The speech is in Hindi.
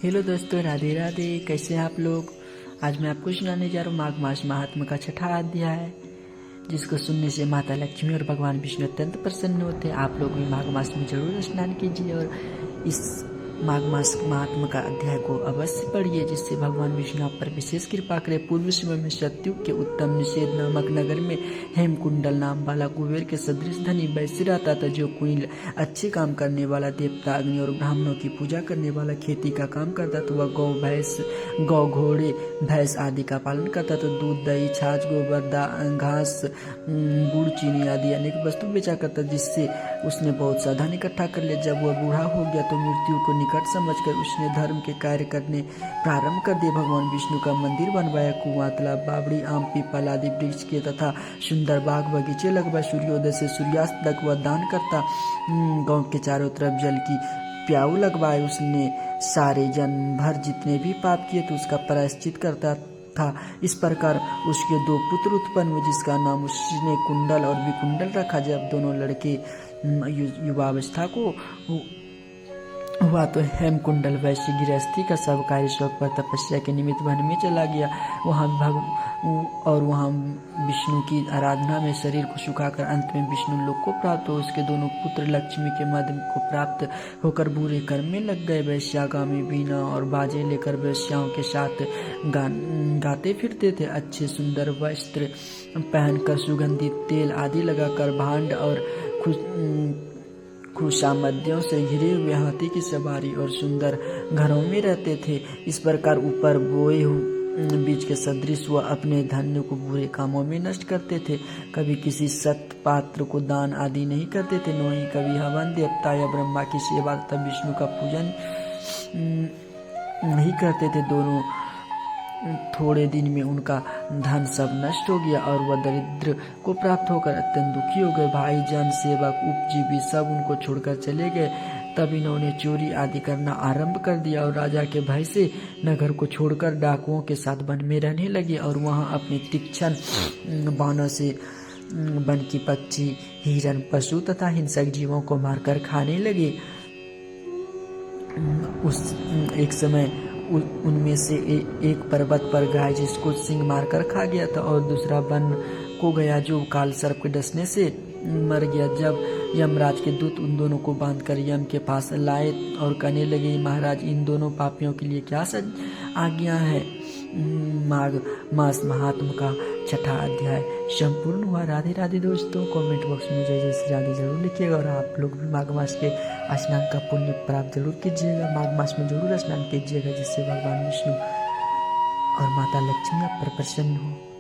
हेलो दोस्तों, राधे राधे। कैसे हैं आप लोग। आज मैं आपको सुनाने जा रहा हूँ माघ मास महात्मा का छठा अध्याय है, जिसको सुनने से माता लक्ष्मी और भगवान विष्णु अत्यंत प्रसन्न होते हैं। आप लोग भी माघ मास में जरूर स्नान कीजिए और इस माघ मास महात्मा का अध्याय को अवश्य पढ़िए, जिससे भगवान विष्णु आप पर विशेष कृपा करे। पूर्व समय में सत्युग के उत्तम निषेध नामक नगर में हेमकुंडल नाम वाला कुबेर के सदृश धनी वैश्य रहता था, जो कोई अच्छे काम करने वाला, देवता अग्नि और ब्राह्मणों की पूजा करने वाला, खेती का काम करता तो वह गौ घोड़े भैंस आदि का पालन करता तो दूध दही छाछ गोबर घास गुड़ चीनी आदि अनेक वस्तु बेचा करता, जिससे उसने बहुत सा धन इकट्ठा कर लिया। जब वह बूढ़ा हो गया तो मृत्यु को निकट समझकर उसने धर्म के कार्य करने प्रारंभ कर दिए। भगवान विष्णु का मंदिर बनवाया, कुआं तालाब बावड़ी आम पीपल आदि वृक्ष के तथा सुंदर बाग बगीचे लगवाए। सूर्योदय से सूर्यास्त तक वह दान करता। गांव के चारों तरफ जल की प्याऊ लगवाए। उसने सारे जन्म भर जितने भी पाप किए तो उसका प्रायश्चित करता था। इस प्रकार उसके दो पुत्र उत्पन्न हुए, जिसका नाम उसने कुंडल और विकुंडल रखा। जब दोनों लड़के युवावस्था को हुआ तो हेमकुंडल वैश्य गृहस्थी का सब कार्य शौक पर तपस्या के निमित्त वन में चला गया। वहाँ विष्णु की आराधना में शरीर को सुखाकर अंत में विष्णु लोक को प्राप्त हो। उसके दोनों पुत्र लक्ष्मी के मध्य को प्राप्त होकर बुरे कर्म में लग गए। वैश्यागामी वीणा और बाजे लेकर वैश्याओं के साथ गाते फिरते थे। अच्छे सुंदर वस्त्र पहनकर सुगंधित तेल आदि लगाकर भांड और खुशामदियों से घिरे हुए हाथी की सवारी और सुंदर घरों में रहते थे। इस प्रकार ऊपर बोए हुए बीज के सदृश वह अपने धन्य को बुरे कामों में नष्ट करते थे। कभी किसी सत पात्र को दान आदि नहीं करते थे, न ही कभी हवन देवता या ब्रह्मा की सेवा तथा विष्णु का पूजन नहीं करते थे। दोनों थोड़े दिन में उनका धन सब नष्ट हो गया और वह दरिद्र को प्राप्त होकर अत्यंत दुखी हो गए। भाई जन सेवक उपजीवी सब उनको छोड़कर चले गए। तब इन्होंने चोरी आदि करना आरंभ कर दिया और राजा के भय से नगर को छोड़कर डाकुओं के साथ वन में रहने लगे और वहां अपने तीक्ष्ण बाणों से वन की पक्षी हिरण पशु तथा हिंसक जीवों को मारकर खाने लगे। एक समय उनमें से एक पर्वत पर गाय जिसको सिंह मारकर खा गया था और दूसरा वन को गया जो काल सर्प के डसने से मर गया। जब यमराज के दूत उन दोनों को बांधकर यम के पास लाए और कहने लगे, महाराज इन दोनों पापियों के लिए क्या आज्ञा है। माघ मास महात्मा का छठा अध्याय संपूर्ण हुआ। राधे राधे दोस्तों। कमेंट बॉक्स में जय जय श्री राधे जरूर लिखिएगा और आप लोग भी माघ मास के स्नान का पुण्य प्राप्त जरूर कीजिएगा। माघ मास में जरूर स्नान कीजिएगा, जिससे भगवान विष्णु और माता लक्ष्मी आप पर प्रसन्न हो।